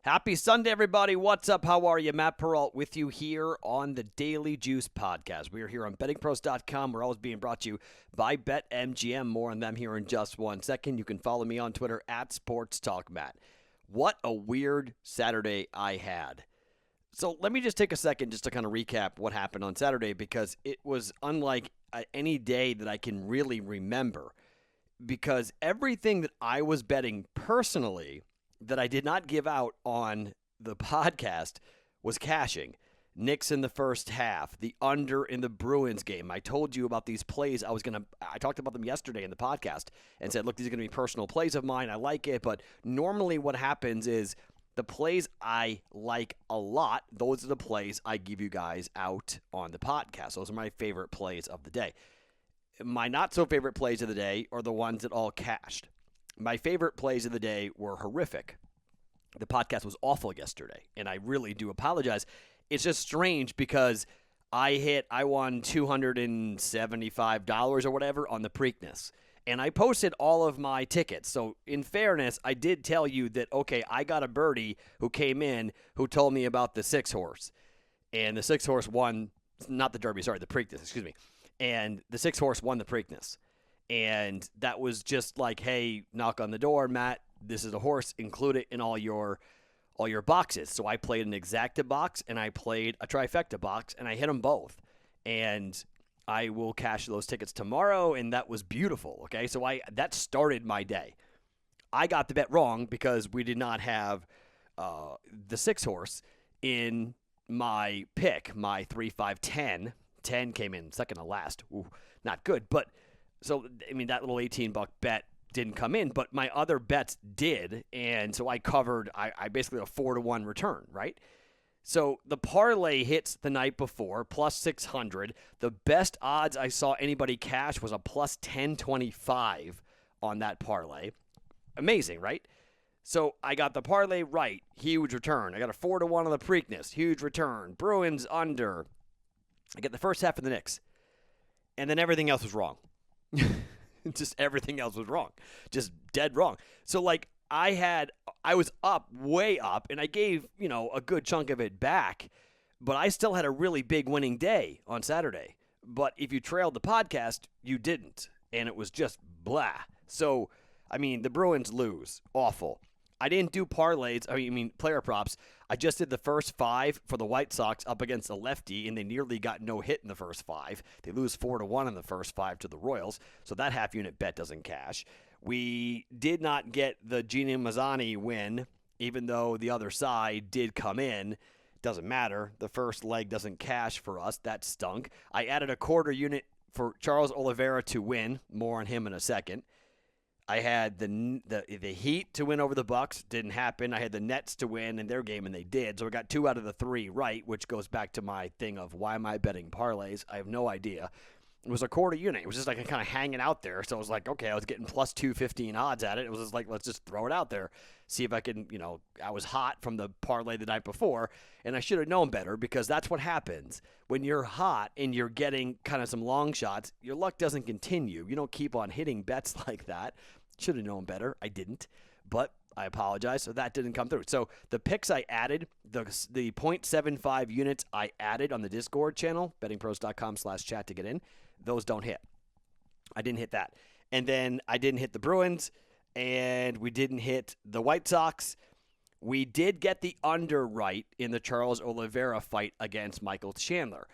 Happy Sunday, everybody. What's up? How are you? Matt Peralt with you here on the Daily Juice Podcast. We are here on BettingPros.com. We're always being brought to you by BetMGM. More on them here in just 1 second. You can follow me on Twitter at SportsTalkMatt. What a weird Saturday I had. So let me just take a second just to kind of recap what happened on Saturday, because it was unlike any day that I can really remember, because everything that I was betting personally that I did not give out on the podcast was cashing. Knicks in the first half, the under in the Bruins game. I told you about these plays. I talked about them yesterday in the podcast and said, look, these are going to be personal plays of mine. I like it, but normally what happens is the plays I like a lot, those are the plays I give you guys out on the podcast. Those are my favorite plays of the day. My not so favorite plays of the day are the ones that all cashed. My favorite plays of the day were horrific. The podcast was awful yesterday, and I really do apologize. It's just strange because I won $275 or whatever on the Preakness, and I posted all of my tickets. So in fairness, I did tell you that, okay, I got a birdie who came in who told me about the 6-horse, and the 6-horse won, not the Derby, sorry, the Preakness, excuse me, and the 6-horse won the Preakness. And that was just like, hey, knock on the door, Matt. This is a horse. Include it in all your boxes. So I played an exacta box and I played a trifecta box, and I hit them both. And I will cash those tickets tomorrow, and that was beautiful. Okay, so that started my day. I got the bet wrong because we did not have the 6-horse in my pick. My 3, 5, 10. 10 came in second to last. Ooh, not good, but. So, I mean, that little $18 bet didn't come in, but my other bets did, and so I covered, I basically a 4-to-1 return, right? So the parlay hits the night before, plus 600. The best odds I saw anybody cash was a plus 1025 on that parlay. Amazing, right? So I got the parlay right, huge return. I got a 4-to-1 on the Preakness, huge return. Bruins under. I get the first half of the Knicks, and then everything else was wrong. Just everything else was wrong. Just dead wrong. So, like, I was up, way up, and I gave, a good chunk of it back, but I still had a really big winning day on Saturday. But if you trailed the podcast, you didn't, and it was just blah. So, I mean, the Bruins lose. Awful. I didn't do parlays, player props. I just did the first 5 for the White Sox up against a lefty, and they nearly got no hit in the first 5. They lose 4-1 in the first 5 to the Royals, so that half-unit bet doesn't cash. We did not get the Gina Mazzani win, even though the other side did come in. Doesn't matter. The first leg doesn't cash for us. That stunk. I added a quarter unit for Charles Oliveira to win. More on him in a second. I had the Heat to win over the Bucks. Didn't happen. I had the Nets to win in their game, and they did. So I got 2 out of the 3 right, which goes back to my thing of why am I betting parlays? I have no idea. It was a quarter unit. It was just like kind of hanging out there. So I was like, okay, I was getting plus 215 odds at it. It was just like, let's just throw it out there. See if I can, I was hot from the parlay the night before, and I should have known better, because that's what happens. When you're hot and you're getting kind of some long shots, your luck doesn't continue. You don't keep on hitting bets like that. Should have known better. I didn't, but I apologize. So that didn't come through. So the picks I added, the 0.75 units I added on the Discord channel, bettingpros.com/chat to get in, those don't hit. I didn't hit that. And then I didn't hit the Bruins, and we didn't hit the White Sox. We did get the under right in the Charles Oliveira fight against Michael Chandler.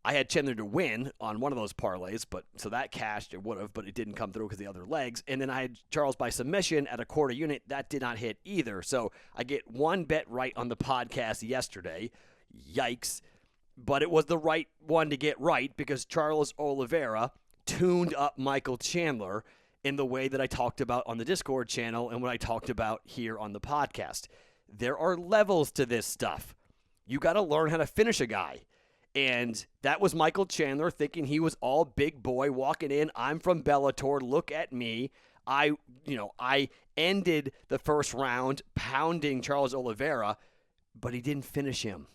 I had Chandler to win on one of those parlays, but so that cashed. It would have, but it didn't come through because of the other legs. And then I had Charles by submission at a quarter unit. That did not hit either. So I get one bet right on the podcast yesterday. Yikes. But it was the right one to get right because Charles Oliveira tuned up Michael Chandler in the way that I talked about on the Discord channel and what I talked about here on the podcast. There are levels to this stuff. You got to learn how to finish a guy. And that was Michael Chandler thinking he was all big boy walking in. I'm from Bellator. Look at me. I ended the first round pounding Charles Oliveira, but he didn't finish him.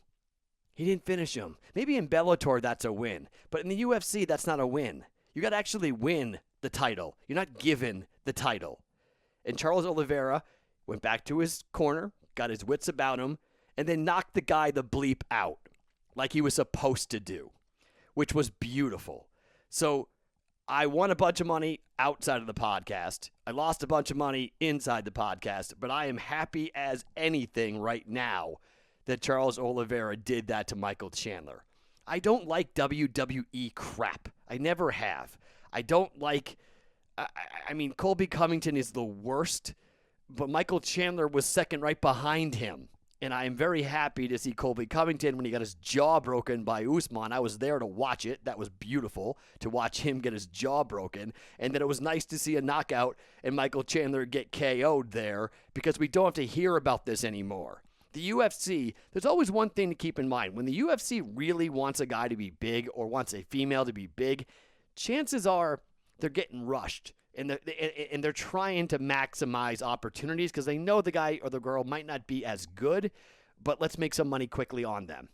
Maybe in Bellator that's a win, but in the UFC that's not a win. You got to actually win the title. You're not given the title. And Charles Oliveira went back to his corner, got his wits about him, and then knocked the guy the bleep out like he was supposed to do, which was beautiful. So I won a bunch of money outside of the podcast. I lost a bunch of money inside the podcast, but I am happy as anything right now that Charles Oliveira did that to Michael Chandler. I don't like WWE crap. I never have. I don't like, I mean, Colby Covington is the worst, but Michael Chandler was second right behind him. And I am very happy to see Colby Covington when he got his jaw broken by Usman. I was there to watch it. That was beautiful to watch him get his jaw broken. And then it was nice to see a knockout and Michael Chandler get KO'd there because we don't have to hear about this anymore. The UFC, there's always one thing to keep in mind. When the UFC really wants a guy to be big or wants a female to be big, chances are they're getting rushed. And they're trying to maximize opportunities because they know the guy or the girl might not be as good, but let's make some money quickly on them.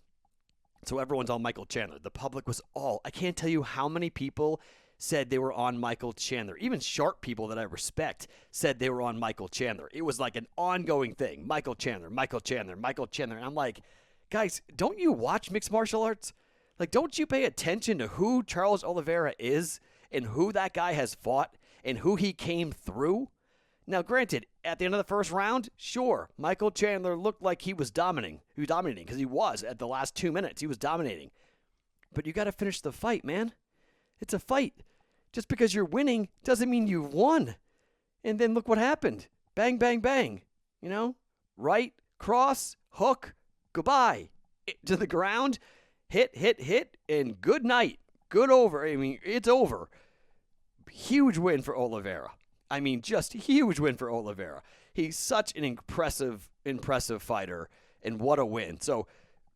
So everyone's on Michael Chandler. The public was I can't tell you how many people said they were on Michael Chandler. Even sharp people that I respect said they were on Michael Chandler. It was like an ongoing thing. Michael Chandler, Michael Chandler, Michael Chandler. And I'm like, guys, don't you watch mixed martial arts? Like, don't you pay attention to who Charles Oliveira is and who that guy has fought? And who he came through? Now, granted, at the end of the first round, sure, Michael Chandler looked like he was dominating. He was dominating because he was at the last 2 minutes. He was dominating. But you got to finish the fight, man. It's a fight. Just because you're winning doesn't mean you've won. And then look what happened. Bang, bang, bang. You know? Right, cross, hook, goodbye. To the ground, hit, and good night. Good over. I mean, it's over. Huge win for Oliveira. I mean, just huge win for Oliveira. He's such an impressive fighter, and what a win. So,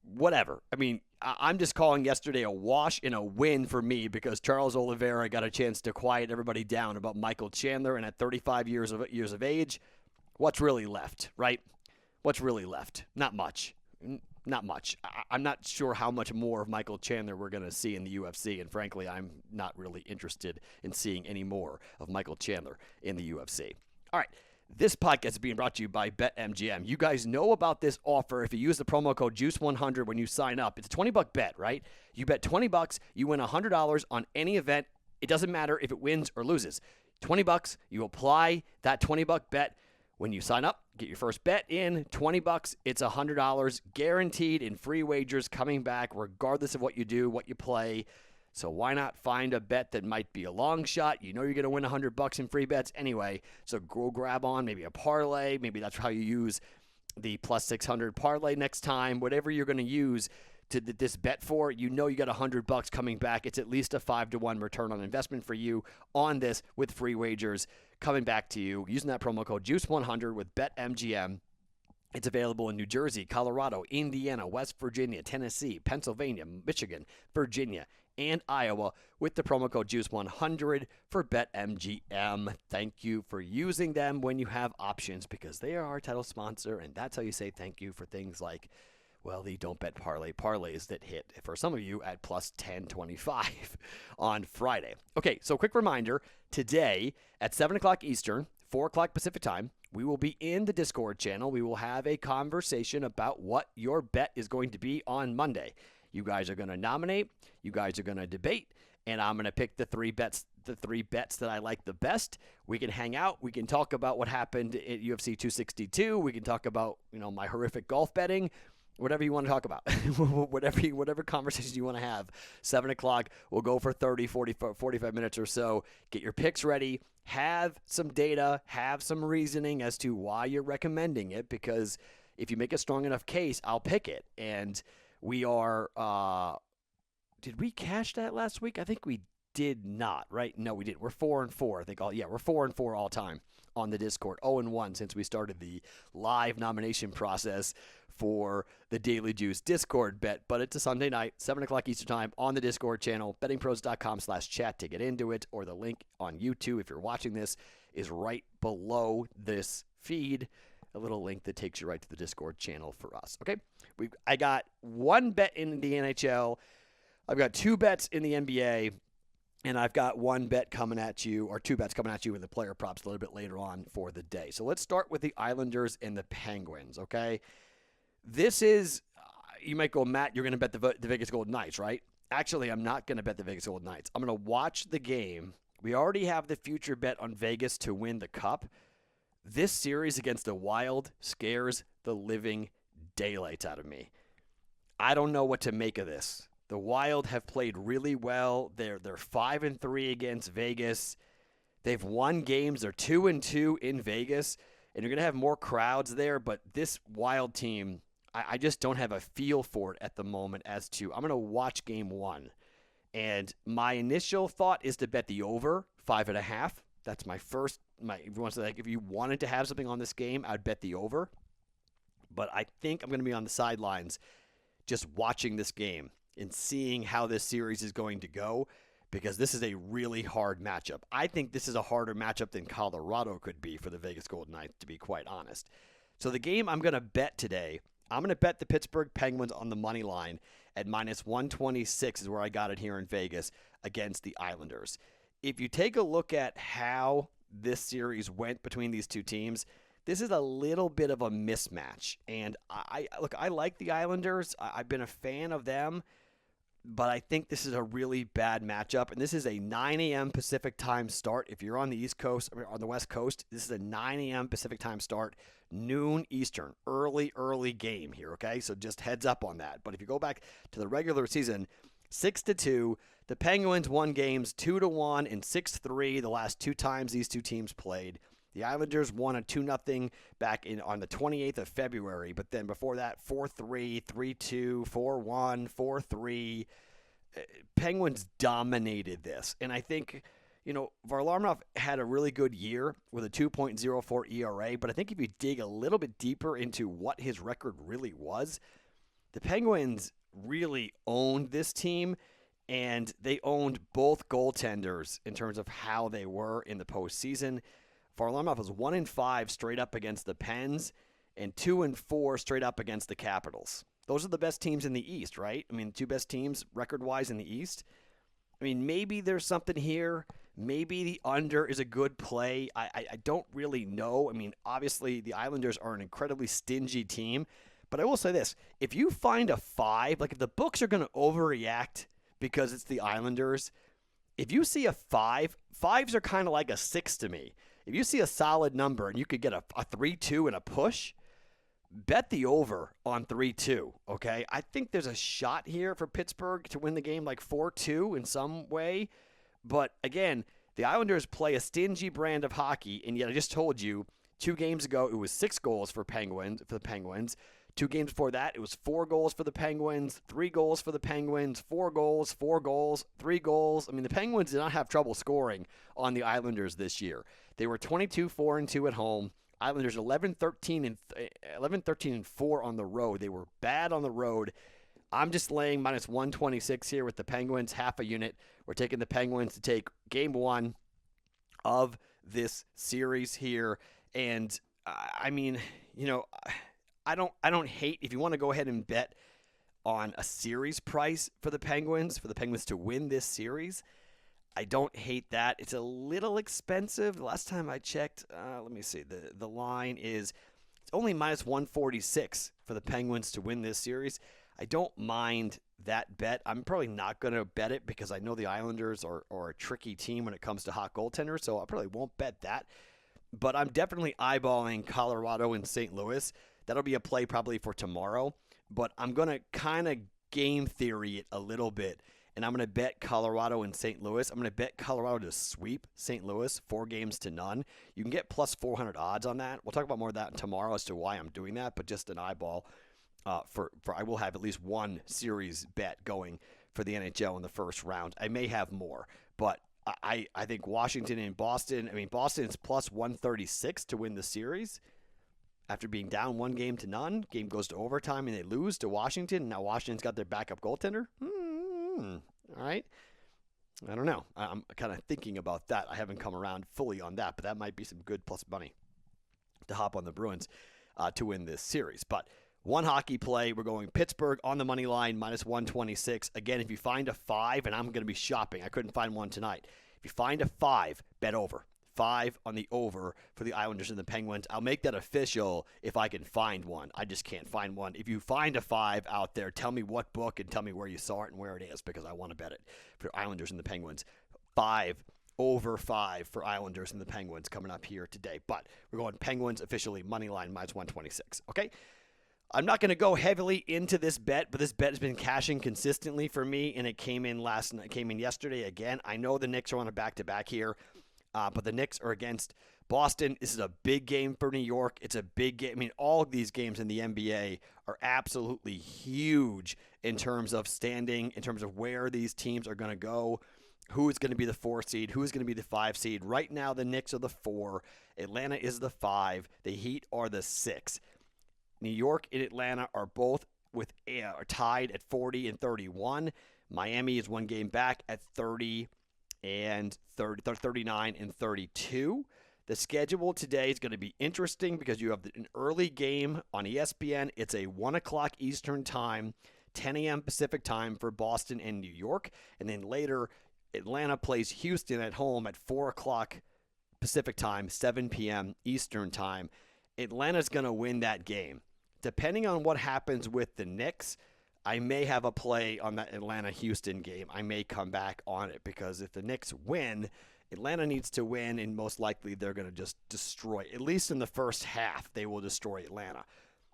whatever. I mean, I'm just calling yesterday a wash and a win for me because Charles Oliveira got a chance to quiet everybody down about Michael Chandler, and at 35 years of age, what's really left, right? What's really left? Not much. Not much. I'm not sure how much more of Michael Chandler we're going to see in the UFC, and frankly, I'm not really interested in seeing any more of Michael Chandler in the UFC. All right, this podcast is being brought to you by BetMGM. You guys know about this offer. If you use the promo code JUICE100 when you sign up, it's a $20 bet, right? You bet $20, you win $100 on any event. It doesn't matter if it wins or loses. $20, you apply that $20 bet. When you sign up, get your first bet in, $20, it's $100 guaranteed in free wagers coming back regardless of what you do, what you play. So why not find a bet that might be a long shot? You know you're going to win $100 in free bets anyway. So go grab on maybe a parlay. Maybe that's how you use the plus 600 parlay next time. Whatever you're going to use to this bet for, you know you got $100 coming back. It's at least a 5-to-1 return on investment for you on this with free wagers coming back to you using that promo code JUICE100 with BetMGM. It's available in New Jersey, Colorado, Indiana, West Virginia, Tennessee, Pennsylvania, Michigan, Virginia, and Iowa with the promo code JUICE100 for BetMGM. Thank you for using them when you have options because they are our title sponsor, and that's how you say thank you for things like, well, the Don't Bet parlays that hit for some of you at plus 1025 on Friday. Okay, so quick reminder, today at 7 o'clock Eastern, 4 o'clock Pacific time, we will be in the Discord channel. We will have a conversation about what your bet is going to be on Monday. You guys are going to nominate, you guys are going to debate, and I'm going to pick the three bets that I like the best. We can hang out. We can talk about what happened at UFC 262. We can talk about, my horrific golf betting. Whatever you want to talk about, whatever conversations you want to have. 7 o'clock, we'll go for 30, 40, 45 minutes or so. Get your picks ready. Have some data. Have some reasoning as to why you're recommending it, because if you make a strong enough case, I'll pick it. And we are, did we cash that last week? I think we did not, right? No, we didn't. We're 4-4. I think we're 4-4 all time on the Discord. 0-1 since we started the live nomination process for the Daily Juice Discord bet, but it's a Sunday night, 7 o'clock Eastern time on the Discord channel, bettingpros.com/chat to get into it, or the link on YouTube, if you're watching this, is right below this feed, a little link that takes you right to the Discord channel for us, okay? I got one bet in the NHL. I've got two bets in the NBA. And I've got one bet coming at you, or two bets coming at you in the player props a little bit later on for the day. So let's start with the Islanders and the Penguins, okay? This is, you might go, Matt, you're going to bet the Vegas Golden Knights, right? Actually, I'm not going to bet the Vegas Golden Knights. I'm going to watch the game. We already have the future bet on Vegas to win the Cup. This series against the Wild scares the living daylights out of me. I don't know what to make of this. The Wild have played really well. They're 5-3 against Vegas. They've won games. They're 2-2 in Vegas, and you're going to have more crowds there. But this Wild team, I just don't have a feel for it at the moment as to, I'm going to watch game one. And my initial thought is to bet the over 5.5. That's my first. If you wanted to have something on this game, I'd bet the over. But I think I'm going to be on the sidelines just watching this game and seeing how this series is going to go, because this is a really hard matchup. I think this is a harder matchup than Colorado could be for the Vegas Golden Knights, to be quite honest. So the game I'm going to bet today, I'm going to bet the Pittsburgh Penguins on the money line at -126 is where I got it here in Vegas against the Islanders. If you take a look at how this series went between these two teams, this is a little bit of a mismatch. And I like the Islanders. I've been a fan of them, but I think this is a really bad matchup. And this is a 9 a.m. Pacific time start. If you're on the East Coast, or on the West Coast, this is a 9 a.m. Pacific time start, noon Eastern. Early game here, okay? So just heads up on that. But if you go back to the regular season, 6-2, the Penguins won games 2-1 and 6-3 the last two times these two teams played. The Islanders won a 2-0 back on the 28th of February, but then before that, 4-3, 3-2, 4-1, 4-3. Penguins dominated this. And I think, Varlamov had a really good year with a 2.04 ERA, but I think if you dig a little bit deeper into what his record really was, the Penguins really owned this team, and they owned both goaltenders in terms of how they were in the postseason. Varlamov was 1-5 straight up against the Pens and 2-4 straight up against the Capitals. Those are the best teams in the East, right? I mean, two best teams record-wise in the East. I mean, maybe there's something here. Maybe the under is a good play. I don't really know. I mean, obviously, the Islanders are an incredibly stingy team. But I will say this. If you find a 5, like if the books are going to overreact because it's the Islanders, if you see a 5, 5s are kind of like a 6 to me. If you see a solid number and you could get a 3-2 and a push, bet the over on 3-2, okay? I think there's a shot here for Pittsburgh to win the game like 4-2 in some way. But again, the Islanders play a stingy brand of hockey, and yet I just told you 2 games ago it was 6 goals for the Penguins. 2 games before that, it was 4 goals for the Penguins, 3 goals for the Penguins, 4 goals, 4 goals, 3 goals. I mean, the Penguins did not have trouble scoring on the Islanders this year. They were 22-4-2 at home. Islanders 11-13 and 4 on the road. They were bad on the road. I'm just laying -126 here with the Penguins, half a unit. We're taking the Penguins to take game 1 of this series here. And I mean, I don't hate if you want to go ahead and bet on a series price for the Penguins to win this series. I don't hate that. It's a little expensive. The last time I checked, let me see. The line is it's only -146 for the Penguins to win this series. I don't mind that bet. I'm probably not going to bet it because I know the Islanders are a tricky team when it comes to hot goaltenders, so I probably won't bet that. But I'm definitely eyeballing Colorado and St. Louis. That'll be a play probably for tomorrow. But I'm going to kind of game theory it a little bit. And I'm going to bet Colorado and St. Louis. I'm going to bet Colorado to sweep St. Louis 4-0. You can get plus 400 odds on that. We'll talk about more of that tomorrow as to why I'm doing that. But just an eyeball for I will have at least one series bet going for the NHL in the first round. I may have more. But I think Washington and Boston. I mean, Boston's plus 136 to win the series. After being down 1-0. Game goes to overtime and they lose to Washington. Now Washington's got their backup goaltender. All right. I don't know. I'm kind of thinking about that. I haven't come around fully on that, but that might be some good plus money to hop on the Bruins to win this series. But One hockey play, we're going Pittsburgh on the money line, minus 126. Again, if you find a 5, and I'm going to be shopping, I couldn't find one tonight. If you find a 5, bet over. 5 on the over for the Islanders and the Penguins. I'll make that official if I can find one. I just can't find one. If you find a 5 out there, tell me what book and tell me where you saw it and where it is, because I want to bet it for Islanders and the Penguins. 5 over 5 for Islanders and the Penguins coming up here today. But we're going Penguins officially money line minus 126. Okay? I'm not going to go heavily into this bet, but this bet has been cashing consistently for me, and it came in yesterday again. I know the Knicks are on a back-to-back here, but the Knicks are against Boston. This is a big game for New York. It's a big game. I mean, all of these games in the NBA are absolutely huge in terms of standing, in terms of where these teams are going to go, who is going to be the 4 seed, who is going to be the 5 seed. Right now, the Knicks are the 4. Atlanta is the 5. The Heat are the 6. New York and Atlanta are both are tied at 40 and 31. Miami is one game back at 30 and 39 and 32. The schedule today is going to be interesting because you have an early game on ESPN. It's a 1 o'clock Eastern time, 10 a.m. Pacific time for Boston and New York. And then later, Atlanta plays Houston at home at 4 o'clock Pacific time, 7 p.m. Eastern time. Atlanta's going to win that game. Depending on what happens with the Knicks, I may have a play on that Atlanta-Houston game. I may come back on it because if the Knicks win, Atlanta needs to win, and most likely they're going to just destroy. At least in the first half, they will destroy Atlanta.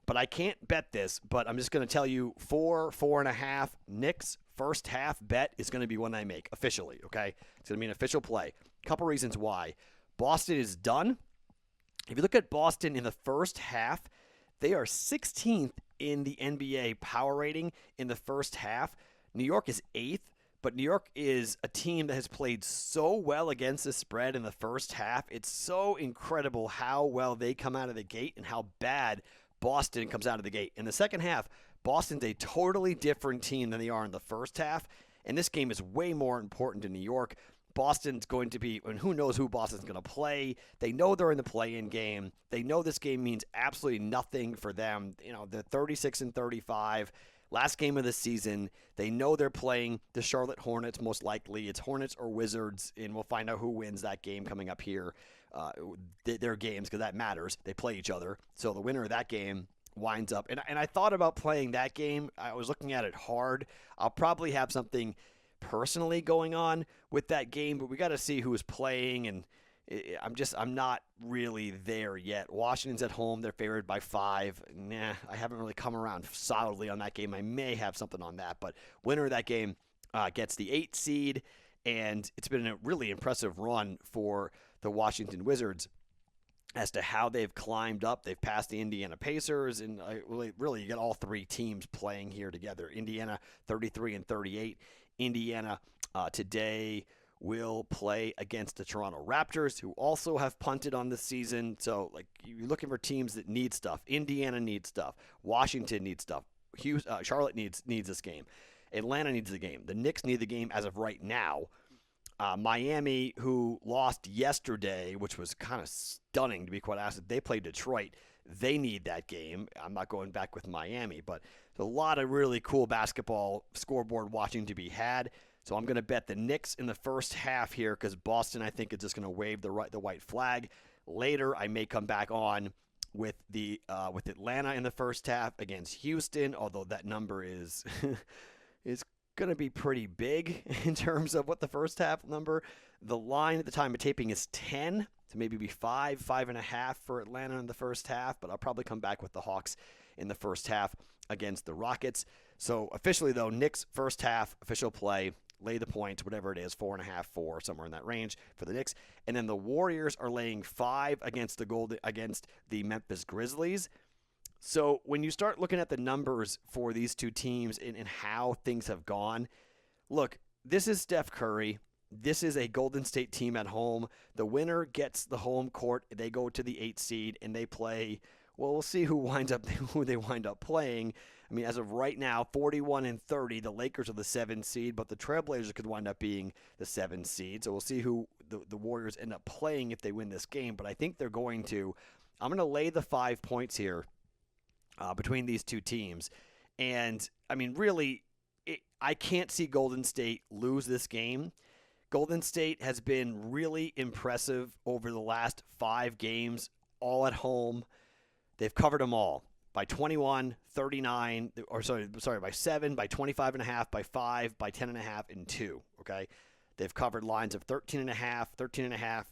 But I can't bet this, but I'm just going to tell you 4.5 Knicks first half bet is going to be one I make officially, okay? It's going to be an official play. A couple reasons why. Boston is done. If you look at Boston in the first half, they are 16th in the NBA power rating in the first half. New York is 8th, but New York is a team that has played so well against the spread in the first half. It's so incredible how well they come out of the gate and how bad Boston comes out of the gate. In the second half, Boston's a totally different team than they are in the first half, and this game is way more important to New York. Boston's going to be, and who knows who Boston's going to play. They know they're in the play-in game. They know this game means absolutely nothing for them. You know, they're 36 and 35, last game of the season. They know they're playing the Charlotte Hornets most likely. It's Hornets or Wizards, and we'll find out who wins that game coming up here. Their games, because that matters. They play each other. So the winner of that game winds up. And I thought about playing that game. I was looking at it hard. I'll probably have something personally going on with that game, but we got to see who is playing, and I'm not really there yet. Washington's at home. They're favored by 5. Nah, I haven't really come around solidly on that game. I may have something on that, but winner of that game gets the 8 seed, and it's been a really impressive run for the Washington Wizards as to how they've climbed up. They've passed the Indiana Pacers, and really you get all 3 teams playing here together. Indiana 33 and 38. Indiana today will play against the Toronto Raptors, who also have punted on this season. So, like, you're looking for teams that need stuff. Indiana needs stuff. Washington needs stuff. Charlotte needs this game. Atlanta needs the game. The Knicks need the game as of right now. Miami, who lost yesterday, which was kind of stunning, to be quite honest. They played Detroit. They need that game. I'm not going back with Miami, but there's a lot of really cool basketball scoreboard watching to be had. So I'm going to bet the Knicks in the first half here because Boston, I think, is just going to wave the white flag. Later, I may come back on with Atlanta in the first half against Houston, although that number is is going to be pretty big in terms of what the first half number. The line at the time of taping is 10 to maybe be 5.5 for Atlanta in the first half, but I'll probably come back with the Hawks in the first half against the Rockets. So officially, though, Knicks first half official play, lay the points, whatever it is, 4.5, 4, somewhere in that range for the Knicks. And then the Warriors are laying 5 against the Memphis Grizzlies. So when you start looking at the numbers for these two teams and how things have gone, look, this is Steph Curry. This is a Golden State team at home. The winner gets the home court. They go to the 8 seed and they play. Well, we'll see who they wind up playing. I mean, as of right now, 41 and 30, the Lakers are the 7 seed, but the Trailblazers could wind up being the 7 seed. So we'll see who the Warriors end up playing if they win this game. But I think they're going to. I'm going to lay the 5 points here. between these two teams. And, I mean, really, I can't see Golden State lose this game. Golden State has been really impressive over the last 5 games, all at home. They've covered them all by 21, 39, or sorry, by 7, by 25.5, by 5, by 10.5, and 2. Okay, they've covered lines of 13.5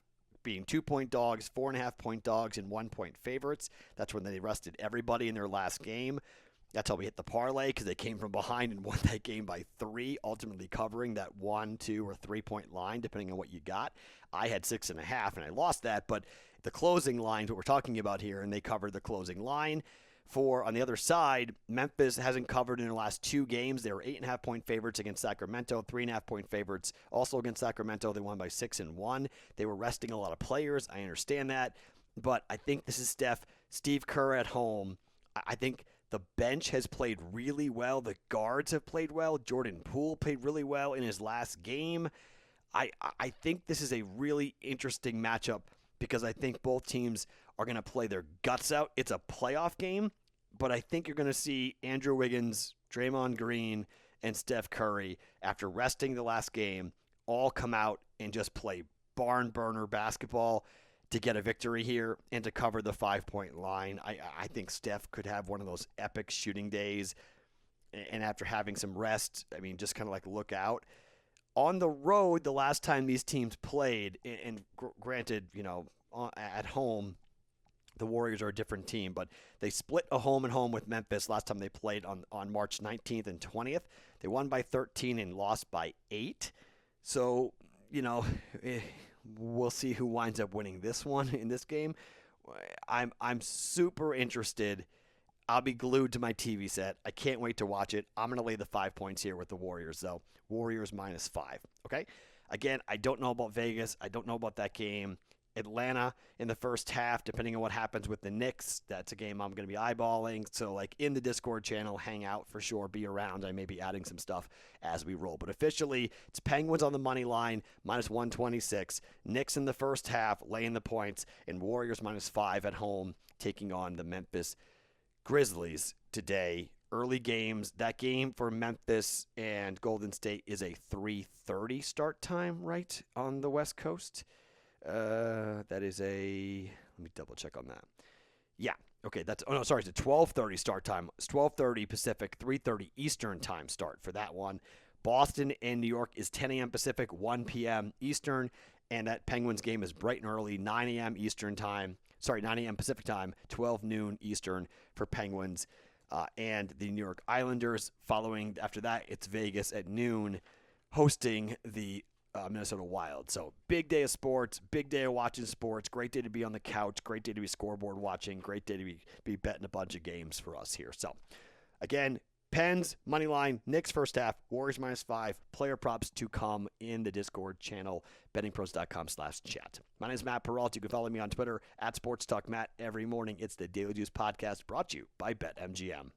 being 2-point dogs, 4.5-point dogs, and 1-point favorites. That's when they rested everybody in their last game. That's how we hit the parlay, because they came from behind and won that game by 3, ultimately covering that 1, 2, or 3-point line, depending on what you got. I had 6.5, and I lost that, but the closing line is what we're talking about here, and they covered the closing line. On the other side, Memphis hasn't covered in their last 2 games. They were 8.5-point favorites against Sacramento, 3.5-point favorites also against Sacramento. They won by 6 and 1. They were resting a lot of players. I understand that, but I think this is Steve Kerr at home. I think the bench has played really well. The guards have played well. Jordan Poole played really well in his last game. I think this is a really interesting matchup because I think both teams are going to play their guts out. It's a playoff game, but I think you're going to see Andrew Wiggins, Draymond Green, and Steph Curry, after resting the last game, all come out and just play barn burner basketball to get a victory here and to cover the 5-point line. I think Steph could have one of those epic shooting days, and after having some rest, I mean, just kind of like look out. On the road, the last time these teams played, and granted, at home, the Warriors are a different team, but they split a home-and-home with Memphis last time they played on March 19th and 20th. They won by 13 and lost by 8. So, we'll see who winds up winning this one in this game. I'm super interested. I'll be glued to my TV set. I can't wait to watch it. I'm going to lay the 5 points here with the Warriors, though. Warriors -5. Okay? Again, I don't know about Vegas. I don't know about that game. Atlanta in the first half, depending on what happens with the Knicks, that's a game I'm going to be eyeballing. So, in the Discord channel, hang out for sure, be around. I may be adding some stuff as we roll. But officially, it's Penguins on the money line, -126. Knicks in the first half, laying the points, and Warriors -5 at home, taking on the Memphis Grizzlies today. Early games. That game for Memphis and Golden State is a 3:30 start time, right, on the West Coast. That is let me double check on that. Yeah. Okay. It's a 12:30 start time. It's 12:30 Pacific, 3:30 Eastern time start for that one. Boston and New York is 10 a.m. Pacific, 1 p.m. Eastern, and that Penguins game is bright and early, 9 a.m. Eastern time. 9 a.m. Pacific time, 12 noon Eastern for Penguins and the New York Islanders. Following after that, it's Vegas at noon, hosting the Minnesota Wild. So big day of sports, big day of watching sports, great day to be on the couch, great day to be scoreboard watching, great day to be betting a bunch of games for us here. So again, Pens, money line, Knicks first half, Warriors -5, player props to come in the Discord channel, bettingpros.com/chat. My name is Matt Peralt. You can follow me on Twitter @SportsTalkMatt. Every morning, it's the Daily Juice Podcast brought to you by BetMGM.